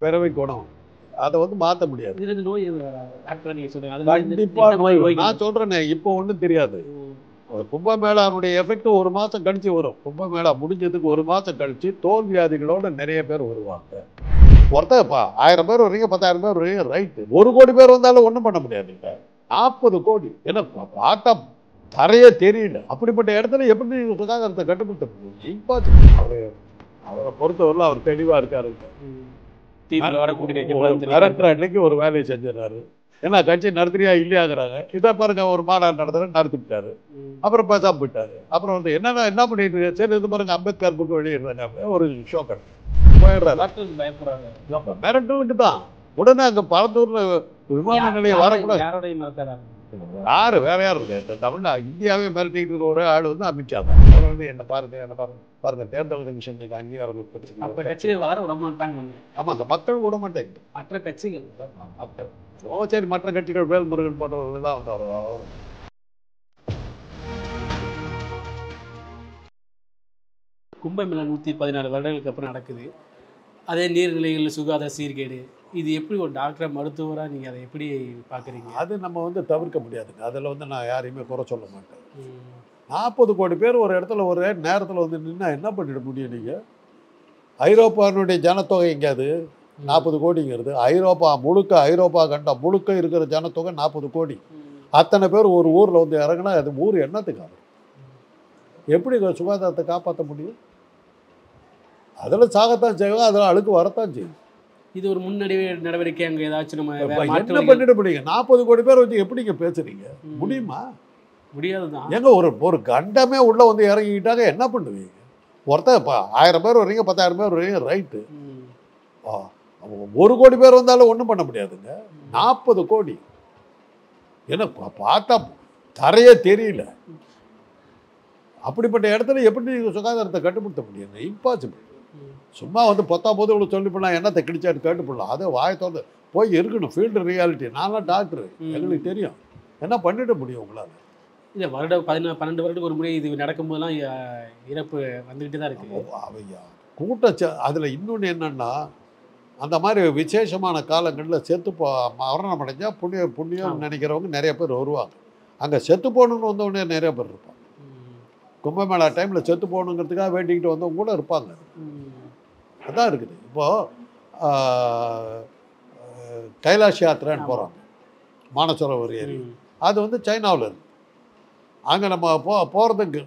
பிறவை குணம். அதை வந்து மாற்ற முடியாது. இது நோய் டாக்டர் நீங்க சொல்லுங்க. கண்டிப்பா நோய். நான் சொல்றேனே, இப்போ ஒன்றும் தெரியாது. ஒரு கும்பமேளாவுடைய எஃபெக்ட் ஒரு மாதம் கழிச்சு வரும். கும்பமேளா முடிஞ்சதுக்கு ஒரு மாதம் கழிச்சு தோல் வியாதிகளோட நிறைய பேர் வருவாங்க. ஒருத்தப்பா 1000 பேர் வரீங்க, 10,000 பேர் வரீங்க, ரைட்டு. 1 கோடி பேர் வந்தாலும் ஒன்றும் பண்ண முடியாதுங்க. 40 கோடி என்ன பார்த்தா தரையே தெரியல. அப்படிப்பட்ட இடத்துல எப்படி நீங்கள் சுகாதாரத்தை கட்டுப்படுத்த முடியும்? அவரை பொறுத்தவரையில் அவர் தெளிவாக இருக்காரு. மிரட்டுற அன்னைக்கு ஒரு வேலையை செஞ்சிடறாரு. ஏன்னா கட்சி நடத்துறியா இல்லையாங்கிறாங்க. இதை பாருங்க, ஒரு மாநாடு நடத்திவிட்டாரு. அப்புறம் பேசாம போயிட்டாரு. அப்புறம் வந்து என்ன பண்ணிட்டு சரி இது பாருங்க, அம்பேத்கர் புக்கு வெளியிடுறாங்க, ஒரு ஷோ கடை போயிடுறாரு. மிரட்டலுக்கு தான். உடனே அங்கே பரந்தூர்ல விமான நிலையம் வரக்கூடாது. யாரு வேற யார் இருக்கு? தமிழ்நாடு இந்தியாவே மிரட்டிட்டு இருக்கிற ஒரே ஆள் வந்து அமித்ஷா தான். அவர் வந்து என்ன பாருங்க தேர்தல் கமிஷனுக்கு அங்கீகாரம் ஆமா, அந்த மக்கள் விட மாட்டேங்குது. மற்ற கட்சிகள் சரி, மற்ற கட்சிகள் வேல்முருகன் போன்றவர்கள் தான் வந்தார். கும்பமேளா 114 வருடங்களுக்கு அப்புறம் நடக்குது. அதே நீர்நிலைகள் சுகாதார சீர்கேடு, இது எப்படி ஒரு டாக்டர் மருத்துவராக நீங்கள் அதை எப்படி பார்க்குறீங்க? அது நம்ம வந்து தவிர்க்க முடியாதுங்க. அதில் வந்து நான் யாரையுமே குறை சொல்ல மாட்டேன். 40 கோடி பேர் ஒரு இடத்துல ஒரு நேரத்தில் வந்து நின்னா என்ன பண்ணிட முடியும்? நீங்கள் ஐரோப்பாவினுடைய ஜனத்தொகை எங்கேயாது 40 கோடிங்கிறது. ஐரோப்பா கண்டம் முழுக்க இருக்கிற ஜனத்தொகை 40 கோடி. அத்தனை பேர் ஒரு ஊரில் வந்து இறங்கினா அது ஊர் என்னத்துக்கு ஆகும்? எப்படி சுகாதாரத்தை காப்பாற்ற முடியும்? அதில் சாகத்தான் செய்வாங்க, அதில் அழுக்கு வரத்தான் செய்யும். இது ஒரு முன்னடிவே நடவடிக்கை. அங்கே ஏதாச்சும் நம்ம என்ன பண்ணிட முடியுங்க? 40 கோடி பேர் வச்சு எப்படிங்க பேசுறீங்க? முடியுமா? முடியாதுதான். எங்க ஒரு கண்டமே உள்ள வந்து இறங்கிக்கிட்டாங்க, என்ன பண்ணுவீங்க? ஒருத்தர் 1000 பேர் வரீங்க, 10,000 பேர் வரீங்க, ரைட்டு. 1 கோடி பேர் வந்தாலும் ஒன்றும் பண்ண முடியாதுங்க. 40 கோடி என்ன பார்த்தா தரையே தெரியல. அப்படிப்பட்ட இடத்துல எப்படி நீங்கள் சுகாதாரத்தை கட்டுப்படுத்த முடியுங்க? இம்பாசிபிள். சும்மா வந்து 10 இவ்வளோ சொல்லி பண்ணலாம், என்னத்தை கிடிச்சாட்டு கேட்டு போடலாம். அதை வாயத்தோடு போய் இருக்கணும். Field reality. நான்லாம் டாக்டரு, எங்களுக்கு தெரியும். என்ன பண்ணிட முடியும் உங்களால்? இல்லை, 12 வருடத்துக்கு ஒரு முறை இது நடக்கும்போதெல்லாம் இறப்பு வந்துக்கிட்டு தான் இருக்குது. அவையா அதில் இன்னொன்று என்னென்னா, அந்த மாதிரி விசேஷமான காலங்களில் மரணம் அடைஞ்சால் புண்ணியம் நினைக்கிறவங்க நிறைய பேர் வருவாங்க. அங்கே செத்து போகணுன்னு வந்தவொடனே நிறைய பேர் இருப்பாங்க. கும்பமேளா டைமில் செத்து போகணுங்கிறதுக்காக வேண்டிக்கிட்டு வந்தவங்க கூட இருப்பாங்க. அதான் இருக்குது. இப்போது கைலாஷ் யாத்திரைன்னு போகிறாங்க, மானசரோவர் ஏரி. அது வந்து சைனாவில் இருக்குது. அங்கே நம்ம போகிறதுக்கு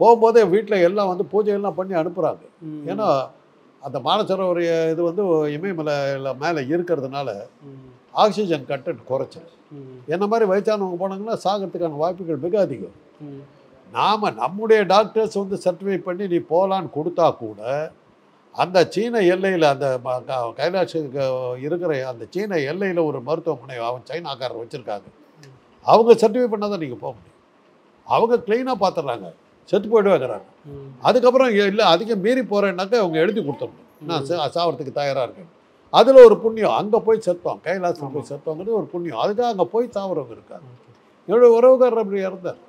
போகும்போதே வீட்டில் எல்லாம் வந்து பூஜையெல்லாம் பண்ணி அனுப்புகிறாங்க. ஏன்னா அந்த மானசரோவர் இது வந்து இமயமலையில் மேலே இருக்கிறதுனால ஆக்சிஜன் கண்டென்ட் குறைச்சல். என்ன மாதிரி வயசானவங்க போனாங்கன்னா சாகிறதுக்கான வாய்ப்புகள் மிக அதிகம். நம்முடைய டாக்டர்ஸ் வந்து சர்டிஃபை பண்ணி நீ போகலான்னு கொடுத்தா கூட அந்த சீன எல்லையில், அந்த கைலாஷுக்கு இருக்கிற அந்த சீன எல்லையில் ஒரு மருத்துவமனை அவன் சைனாக்காரர் வச்சுருக்காங்க. அவங்க சர்டிஃபை பண்ணால் தான் நீங்கள் போக முடியும். அவங்க க்ளீனாக பார்த்துட்றாங்க, செத்து போய்ட்டு வைக்கிறாங்க. அதுக்கப்புறம் இல்லை அதிகம் மீறி போகிறேன்னாக்கா அவங்க எழுதி கொடுத்துடணும், நான் சாவறதுக்கு தயாராக இருக்கேன். அதில் ஒரு புண்ணியம். அங்கே போய் செத்தோம், கைலாசம் போய் செத்தோங்கிறது ஒரு புண்ணியம். அதுக்காக அங்கே போய் சாவறவங்க இருக்காங்க. என்னுடைய உறவுக்காரர் அப்படி இறந்தார்.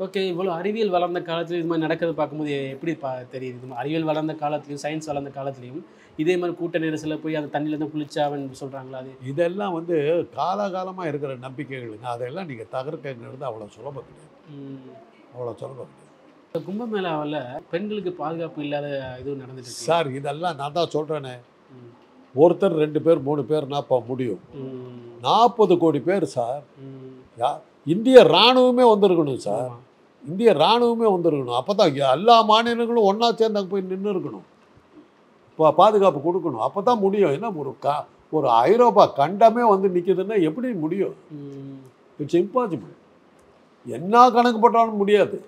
ஓகே, இவ்வளோ அறிவியல் வளர்ந்த காலத்தில் இது மாதிரி நடக்கிறது பார்க்கும்போது எப்படி தெரியுது? இது அறிவியல் வளர்ந்த காலத்துலையும் சயின்ஸ் வளர்ந்த காலத்துலையும் இதே மாதிரி கூட்ட நெரிசலில் போய் அந்த தண்ணியில் தான் குளிச்சாவன்னு சொல்கிறாங்களா? அது இதெல்லாம் வந்து காலகாலமாக இருக்கிற நம்பிக்கைகளுங்க. அதெல்லாம் நீங்கள் தகர்க்கிறது அவ்வளோ சுலபம் கிடையாது. அவ்வளோ சுலபம் கிடையாது. கும்பமேளாவில் பெண்களுக்கு பாதுகாப்பு இல்லாத இதுவும் நடந்துட்டு சார். இதெல்லாம் நான் தான் சொல்கிறேனே, ஒருத்தர் 2 பேர் 3 பேர்னா முடியும். 40 கோடி பேர் சார். இந்திய இராணுவமே வந்திருக்கணும் சார். இந்திய இராணுவமே வந்திருக்கணும். அப்போ தான் எல்லா மாநிலங்களும் ஒன்றா சேர்ந்து அங்கே போய் நின்று இருக்கணும், பாதுகாப்பு கொடுக்கணும். அப்போ தான் முடியும். ஏன்னா ஒரு ஐரோப்பா கண்டமே வந்து நிற்கிதுன்னா எப்படி முடியும்? It's impossible. என்ன கணக்கு போட்டாலும் முடியாது.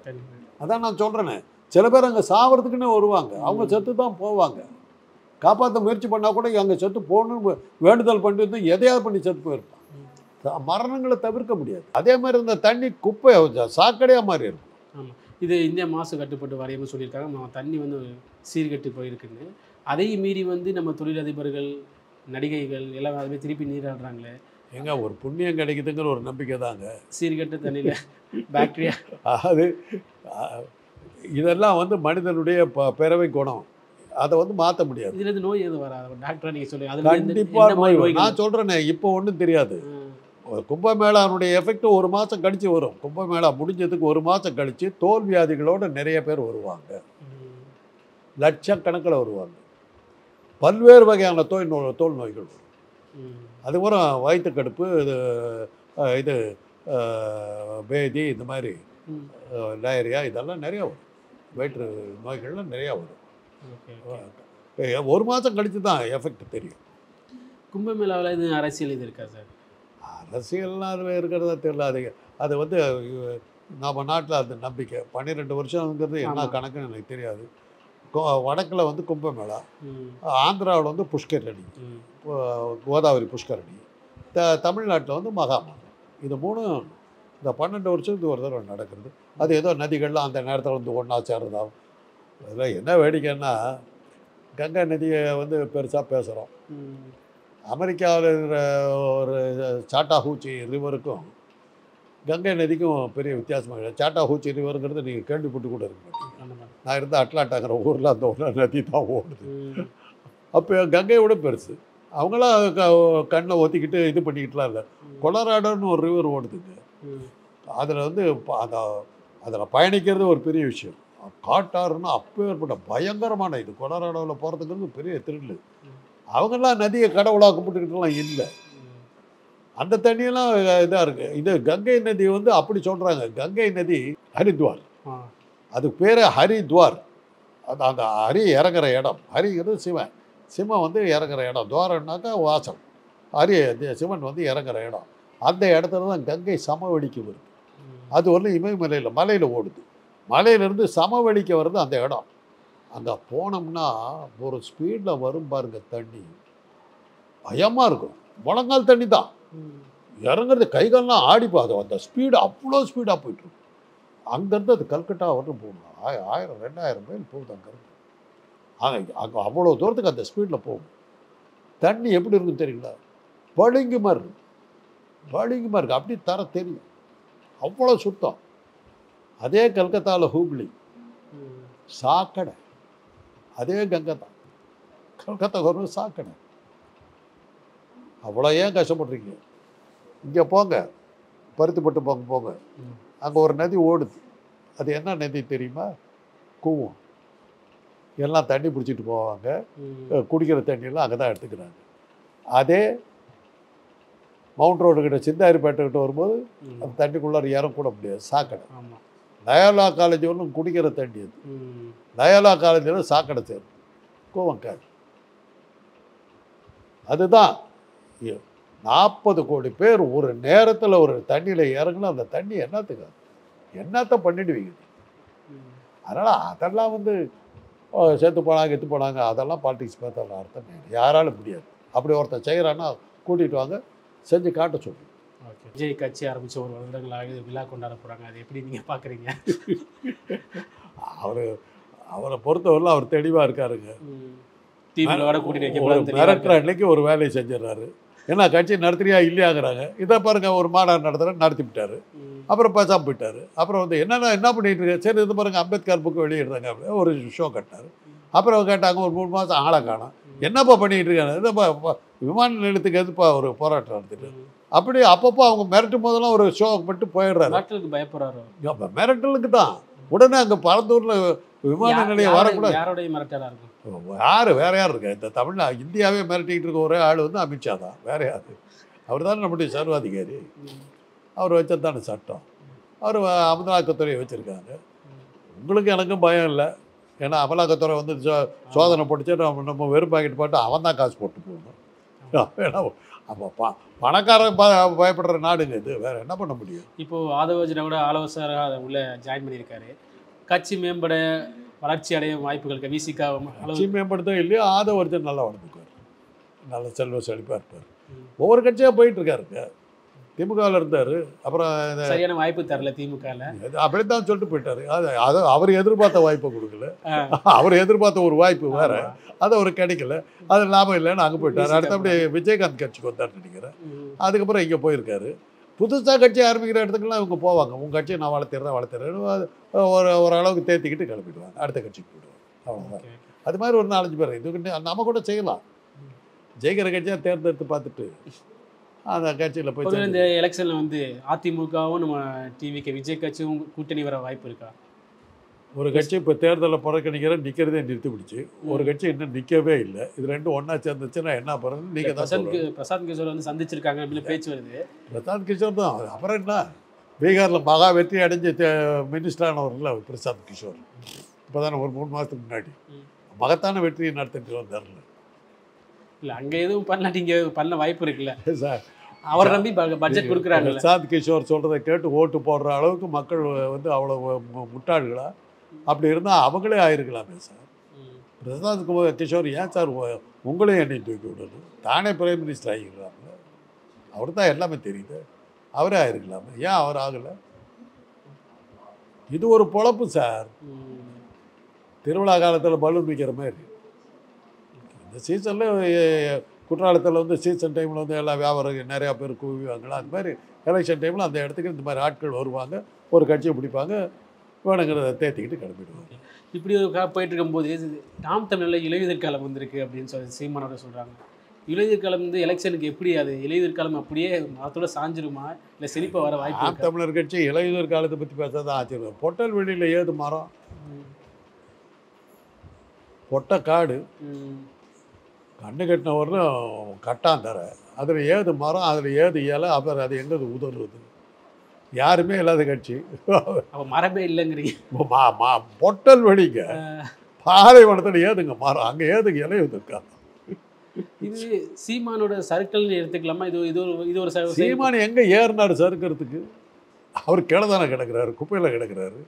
அதான் நான் சொல்கிறேனே, சில பேர் அங்கே சாவறதுக்குன்னே வருவாங்க, அவங்க செத்து தான் போவாங்க. காப்பாற்ற முயற்சி பண்ணால் கூட அங்கே செத்து போகணுன்னு வேண்டுதல் பண்ணிட்டு எதையாவது பண்ணி செத்து போயிருப்பாங்க. மரணங்களை தவிர்க்க முடியாது. அதே மாதிரி இந்த தண்ணி குப்பை சாக்கடையாக மாறி இருக்கும். ஆமாம், இது இந்தியா மாசு கட்டுப்பாட்டு வாரியம்னு சொல்லியிருக்காங்க. தண்ணி வந்து சீர்கட்டு போயிருக்குன்னு. அதையும் மீறி வந்து நம்ம தொழிலதிபர்கள், நடிகைகள் எல்லாம் அதுவே திருப்பி நீராடுறாங்களே. ஏங்க ஒரு புண்ணியம் கிடைக்குதுங்கிற ஒரு நம்பிக்கை தாங்க. சீர்கட்டு தண்ணியில் பாக்டீரியா அது இதெல்லாம் வந்து மனிதனுடைய பிறவை குணம். அதை வந்து மாற்ற முடியாது. இதுல இருந்து நோய் எதுவும் வராது டாக்டரா நீங்க சொல்லுங்க. அதுல இருந்து கண்டிப்பாக எந்த மாதிரி நோய் வரும். நோய்கள்? நான் சொல்கிறேனே, இப்போ ஒன்றும் தெரியாது. கும்பமேளானுடைய எஃபெக்ட் 1 மாதம் கழித்து வரும். கும்பமேளா முடிஞ்சதுக்கு 1 மாதம் கழித்து தோல் வியாதிகளோட நிறைய பேர் வருவாங்க. லட்சக்கணக்கில் வருவாங்க. பல்வேறு வகையான தோல் நோய்கள் வரும். அதுக்கப்புறம் வயிற்றுக்கடுப்பு, இது பேதி, இந்த மாதிரி டயரியா, இதெல்லாம் நிறையா வரும். வயிற்று நோய்கள்லாம் நிறையா வரும். 1 மாதம் கழித்து தான் எஃபெக்ட் தெரியும். கும்பமேளாவில் இது அரசியல் இது இருக்கா சார்? அரசியல்லாம் அது இருக்கிறதா தெரியல. அது வந்து நம்ம நாட்டில் அது நம்பிக்கை. 12 வருஷங்கிறது என்ன கணக்குன்னு எனக்கு தெரியாது. வடக்கில் வந்து கும்பமேளா, ஆந்திராவில் வந்து புஷ்கரணி, கோதாவரி புஷ்கரணி, தமிழ்நாட்டில் வந்து மகாமகம். இது 3 இந்த 12 வருஷத்துக்கு ஒரு தடவை நடக்கிறது. அது ஏதோ நதிகள்லாம் அந்த நேரத்தில் வந்து ஒன்றா சேர்றதாகும். அதில் என்ன வேடிக்கைன்னா, கங்கை நதியை வந்து பெருசாக பேசுகிறோம். அமெரிக்காவில் இருக்கிற ஒரு சாட்டாஹூச்சி ரிவருக்கும் கங்கை நதிக்கும் பெரிய வித்தியாசமாக கிடையாது. சாட்டாஹூச்சி ரிவருங்கிறது நீங்கள் கேள்விப்பட்டு கூட இருக்க மாட்டீங்க. நான் இருந்த அட்லாண்டாங்கிற ஊரில் அந்த ஒரு நதி தான் ஓடுது. அப்போ கங்கையை விட பெருசு. அவங்களாம் கண்ணை ஒத்திக்கிட்டு இது பண்ணிக்கிட்டுலாம் இல்லை. கொலராடோன்னு ஒரு ரிவர் ஓடுதுங்க. அதில் வந்து அதில் பயணிக்கிறது ஒரு பெரிய விஷயம். காட்டாறுன்னா அப்பேற்பட்ட பயங்கரமான இது. கொலராடோவில் போகிறதுங்கிறது பெரிய த்ரில்லு. அவங்கெல்லாம் நதியை கடவுளாக கும்பிட்டுக்கிட்டுலாம் இல்லை. அந்த தண்ணியெல்லாம் இதாக இருக்குது. இது கங்கை நதி வந்து அப்படி சொல்கிறாங்க. கங்கை நதி ஹரித்வார், அதுக்கு பேர் ஹரித்வார். அந்த ஹரி இறங்குற இடம். ஹரிங்கிறது சிவன், சிவன் வந்து இறங்குற இடம். துவாரம்னாக்கா வாசல். ஹரி சிவன் வந்து இறங்குற இடம். அந்த இடத்துல தான் கங்கை சமவெளிக்கு வருது. அது ஒன்றும் இமயமலையில் மலையில் ஓடுது. மலையிலேருந்து சமவெளிக்கு வருது அந்த இடம். அங்கே போனோம்னா ஒரு ஸ்பீடில் வரும் பாருங்க தண்ணி, பயமாக இருக்கும். முழங்கால் தண்ணி தான். இறங்குறது கைகாலெலாம் ஆடி போகுது. அந்த ஸ்பீடு அவ்வளோ ஸ்பீடாக போயிட்டுருக்கும். அங்கேருந்து அது கல்கட்டா வரணும் போகணும். 1000 2000 மைல் போகுது அங்கேருந்து. அங்கே அவ்வளோ தூரத்துக்கு அந்த ஸ்பீடில் போகும். தண்ணி எப்படி இருக்குன்னு தெரியுங்களா? பளிங்கு மாதிரி இருக்கு. பளிங்கு மாதிரி இருக்குது. அப்படி தர தெரியும். அவ்வளோ சுத்தம். அதே கல்கத்தாவில் ஹூப்ளி சாக்கடை. அதே கங்கை தான். கல்கத்தா ஒரு சாக்கடை. அவ்வளோ ஏன் கஷ்டப்படுறீங்க? இங்கே போங்க, பருத்திப்பட்டு போங்க. அங்கே ஒரு நதி ஓடுது. அது என்ன நதி தெரியுமா? கூவம். எல்லாம் தண்ணி பிடிச்சிட்டு போவாங்க. குடிக்கிற தண்ணியெல்லாம் அங்கே தான் எடுத்துக்கிறாங்க. அதே மவுண்ட் ரோடுக்கிட்ட சிந்தாரிப்பேட்டைக்கிட்ட வரும்போது அந்த தண்ணிக்குள்ளார இறங்கக்கூட முடியாது. சாக்கடை. லயோலா காலேஜ் ஒன்றும் குடிக்கிற தண்ணி அது. லயோலா காலேஜில் சாக்கடை சேரும். கூவங்காடு. அதுதான் 40 கோடி பேர் ஒரு நேரத்தில் ஒரு தண்ணியில் இறங்கினா அந்த தண்ணி என்னத்தை பண்ணிடுவீங்க? அதனால் அதெல்லாம் வந்து செத்து போனாங்க எத்து போனாங்க அதெல்லாம் பாலிடிக்ஸ் பார்த்தா அர்த்தம் யாராலும் முடியாது. அப்படி ஒருத்தர் செய்கிறான்னா கூட்டிகிட்டு வாங்க, செஞ்சு காட்ட சொல்லு. ஓகே. விஜய் கட்சி ஆரம்பித்த ஒரு வருடங்களாக விழா கொண்டாட போகிறாங்க. அது எப்படி நீங்கள் பார்க்குறீங்க? அவரை பொறுத்தவரையில் அவர் தெளிவாக இருக்காருங்க. திமுகவோட கூட்டிட்டு மிரட்டுற அன்னைக்கு ஒரு வேலையை செஞ்சிடறாரு. ஏன்னா கட்சி நடத்துறியா இல்லையாங்கிறாங்க. இதை பாருங்க, ஒரு மாநாடு நடத்தி விட்டாரு. அப்புறம் பேசாமல் போயிட்டார். அப்புறம் வந்து என்ன பண்ணிட்டு இருக்க? சரி இது பாருங்க, அம்பேத்கர் புக்கு வெளியிடுறாங்க. அப்படியே ஒரு ஷோ கட்டினார். அப்புறம் கேட்டாங்க, ஒரு 3 மாதம் ஆளை காணும். என்னப்பா பண்ணிகிட்டு இருக்காங்க? இதப்பா விமான நிலையத்துக்கு எதுப்பா ஒரு போராட்டம் நடத்திட்டு அப்படி அப்பப்போ அவங்க மிரட்டும் போதெல்லாம் ஒரு ஷோ பண்ணிட்டு போயிடுறாரு. மிரட்டலுக்கு பயப்படுறாரு. அப்போ மிரட்டலுக்கு தான் உடனே அங்கே பரந்தூரில் விமான நிலையம் வரக்கூடாது. யாரோடைய மிரட்டலாக இருக்கும்? வேற யார் இருக்கா? இந்த இந்தியாவே மிரட்டிக்கிட்டு இருக்க ஒரே ஆள் வந்து அமித்ஷா தான். வேற யார்? அவர் தானே நம்முடைய சர்வாதிகாரி. அவர் வச்சது தானே சட்டம். அவர் அமலாக்கத்துறையை வச்சுருக்காங்க. உங்களுக்கு எனக்கும் பயம் இல்லை. ஏன்னா அமலாக்கத்துறை வந்து சோதனை போட்டுச்சு நம்ம வெறும் பாக்கெட் போட்டு அவன் தான் காசு போட்டு போகணும். ஏன்னா அப்போ பணக்காரன் பயப்படுற நாடுங்க இது. வேறு என்ன பண்ண முடியும்? இப்போது ஆதவர்ஜனை கூட ஆலோசகராக அதை உள்ளே ஜாயின் பண்ணியிருக்காரு. கட்சி மேம்பட வளர்ச்சி அடைய வாய்ப்புகளுக்கு விசிகா கட்சி மேம்படுத்த இல்லையோ ஆதவர்ஜன் நல்லா வளர்ந்துக்குவார். நல்ல செல்வ செழிப்பாக இருப்பார். ஒவ்வொரு கட்சியாக போயிட்டுருக்காருங்க. திமுகவில் இருந்தார். அப்புறம் சரியான வாய்ப்பு தரல திமுகவில். அப்படித்தான் சொல்லிட்டு போயிட்டார். அது அவர் எதிர்பார்த்த வாய்ப்பை கொடுக்கல. அவர் எதிர்பார்த்த ஒரு வாய்ப்பு வேறு, அது அவருக்கு கிடைக்கல. அது லாபம் இல்லைன்னு அங்கே போயிட்டார். அடுத்தபடி விஜயகாந்த் கட்சிக்கு வந்தார்னு நினைக்கிறேன். அதுக்கப்புறம் இங்கே போயிருக்காரு. புதுசாக கட்சி ஆரம்பிக்கிற இடத்துக்குலாம் இவங்க போவாங்க. உங்கள் கட்சியை நான் வளர்த்துறேன் ஓரளவுக்கு தேர்த்திக்கிட்டு கிளம்பிடுவாங்க. அடுத்த கட்சிக்கு போயிடுவாங்க. அவ்வளோதான். அது மாதிரி ஒரு 4-5 பேர் இது நம்ம கூட செய்யலாம். ஜெயிக்கிற கட்சியாக தேர்ந்தெடுத்து பார்த்துட்டு அந்த கட்சியில் போய் பொதுவா இந்த எலெக்ஷனில் வந்து அதிமுகவும் நம்ம டிவிக்கு விஜய் கட்சியும் கூட்டணி வர வாய்ப்பு இருக்கா? ஒரு கட்சி இப்போ தேர்தலில் புறக்கணிக்கிற நிற்கிறதே நிறுத்தி பிடிச்சி, ஒரு கட்சி இன்னும் நிற்கவே இல்லை. இது ரெண்டும் ஒன்றா சேர்ந்துச்சுன்னா என்ன பண்ணுறது நீங்கள் தான் சொல்லணும். பிரசாந்த் கிஷோர் வந்து சந்திச்சிருக்காங்க அப்படின்னு பேச்சு வருது. பிரசாந்த் கிஷோர் தான். அப்புறம் என்ன, பீகாரில் மகா வெற்றி அடைஞ்ச மினிஸ்டரானவர்ல பிரசாந்த் கிஷோர். இப்போ தானே ஒரு 3 மாதத்துக்கு முன்னாடி மகத்தான வெற்றியை நடத்திட்டு வந்தார்ல. இல்லை அங்கே எதுவும் பண்ணலாம், நீங்கள் பண்ண வாய்ப்பு இருக்குல்ல சார். அவரை நம்பி பட்ஜெட் கொடுக்குறாங்க. பிரசாந்த் கிஷோர் சொல்கிறத கேட்டு ஓட்டு போடுற அளவுக்கு மக்கள் வந்து அவ்வளோ முட்டாள்களா? அப்படி இருந்தால் அவங்களே ஆயிருக்கலாமே சார். பிரசாந்த் கிஷோர் ஏன் சார் உங்களையும் என்னையும் தூக்கி விடணும்? தானே பிரைம் மினிஸ்டர் ஆகிக்கிறாங்க. அவர் தான் எல்லாமே தெரியுது. அவரே ஆயிருக்கலாமே, ஏன் அவர் ஆகலை? இது ஒரு பொழப்பு சார். திருவிழா காலத்தில் பலூன் விற்கிற மாதிரி இந்த சீசனில் குற்றாலத்தில் வந்து சீசன் டைமில் வந்து எல்லா வியாபாரம் நிறையா பேர் குவிவாங்களா, அது மாதிரி எலெக்ஷன் டைமில் அந்த இடத்துக்கு இந்த மாதிரி ஆட்கள் வருவாங்க, ஒரு கட்சியை பிடிப்பாங்க, வேணுங்கிறத தேத்திக்கிட்டு கிளம்பிடுவாங்க. இப்படி ஒரு போயிட்டு இருக்கும்போது நாம் தமிழில் இலையுதிர் காலம் வந்திருக்கு அப்படின்னு சொல்லி சீமானோட சொல்கிறாங்க. இலையுதிர் காலம் வந்து எலெக்ஷனுக்கு எப்படி அது இலையுதிர் காலம் அப்படியே மரத்தோட சாஞ்சிருமா, இல்லை செழிப்பாக வர வாய்ப்பு? நாம் தமிழர் கட்சி இலையுதிர் காலத்தை பற்றி பேசாதான் ஆச்சரியம். பொட்டல் வெளியில் ஏது மரம், பொட்டை காடு, கண்ணு கட்டினவர்களும் கட்டாந்தர, அதில் ஏது மரம், அதில் ஏது இலை, அப்புறம் அது எங்கே உதவுது? யாருமே இல்லாத கட்சி. மரமே இல்லைங்கிறீங்க. பொட்டல் வெளிங்க பாலைவனத்தில் ஏதுங்க மரம், அங்கே ஏதுங்க இலையுதிர்க்கா? இது சீமானோட சர்க்கிள்னு எடுத்துக்கலாமா? இது ஒரு சீமான் எங்கே ஏறினார் சறுக்கிறதுக்கு? அவர் கீழே தானே கிடக்கிறாரு, குப்பையில் கிடக்கிறாரு.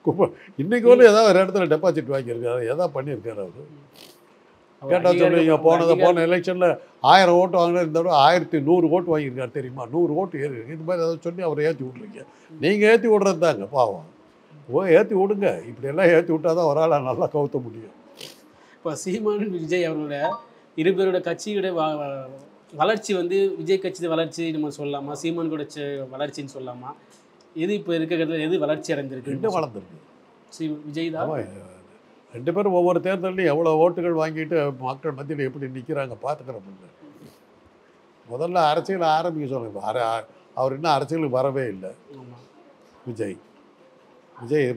குப்பை இன்னைக்கு வந்து ஏதாவது ஒரு இடத்துல டெபாசிட் வாங்கியிருக்காரு, எதாவது பண்ணியிருக்காரு அவர். கேட்டால் சொல்லுவீங்க, போன எலெக்ஷனில் 1000 ஓட்டு வாங்கினா இந்த விட 1100 ஓட்டு வாங்கியிருக்காரு தெரியுமா? 100 ஓட்டு ஏறி இது மாதிரி ஏதாவது சொல்லி அவரை ஏற்றி விட்றீங்க. நீங்கள் ஏற்றி விட்றது தாங்க பாவம். ஏற்றி விடுங்க. இப்படியெல்லாம் ஏற்றி விட்டால் தான் ஒரு ஆளை நல்லா கவுத்த முடியும். இப்போ சீமான் விஜய் அவரோட இருபேரோட கட்சியோட வளர்ச்சி வந்து விஜய் கட்சி வளர்ச்சி நம்ம சொல்லலாமா, சீமான் கூட வளர்ச்சின்னு சொல்லலாமா? எது இப்போ இருக்கிறதுல எது வளர்ச்சி அடைஞ்சிருக்கு? ரெண்டும் வளர்ந்துருக்கு. விஜய் தான். ரெண்டு பேரும் ஒவ்வொரு தேர்தலையும் எவ்வளோ ஓட்டுகள் வாங்கிட்டு மக்கள் மத்தியில் எப்படி நிற்கிறாங்க பார்த்துக்கிறோம். முதல்ல அரசியல் ஆரம்பிக்க சொல்லுங்க. அவர் இன்னும் அரசியலுக்கு வரவே இல்லை. விஜய்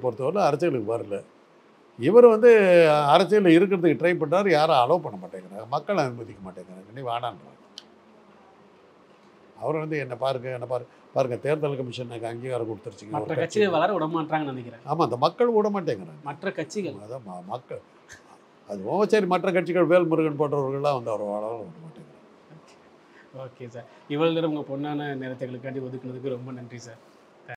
பொறுத்தவரை அரசியலுக்கு வரல. இவர் வந்து அரசியலில் இருக்கிறதுக்கு ட்ரை பண்ணுறாரு, யாரும் அலோவ் பண்ண மாட்டேங்கிறாங்க, மக்கள் அனுமதிக்க மாட்டேங்கிறாங்க, நீ வாடான்றாங்க. அவர் வந்து என்ன பாருங்க தேர்தல் கமிஷன் எனக்கு அங்கீகாரம் கொடுத்துருச்சுங்க. மற்ற கட்சிகள் வளர விட மாட்டாங்கன்னு நினைக்கிறேன். ஆமாம், அந்த மக்கள் விட மாட்டேங்கிறாங்க. மற்ற கட்சிகள் அதான் மக்கள் அது சரி, மற்ற கட்சிகள் வேல்முருகன் போன்றவர்கள்லாம் வந்து அவர் வளர விட மாட்டேங்கிறாங்க. ஓகே சார், இவ்வளோ நேரம் உங்கள் பொண்ணான நேரத்தைகளுக்காண்டி ஒதுக்குனதுக்கு ரொம்ப நன்றி சார்.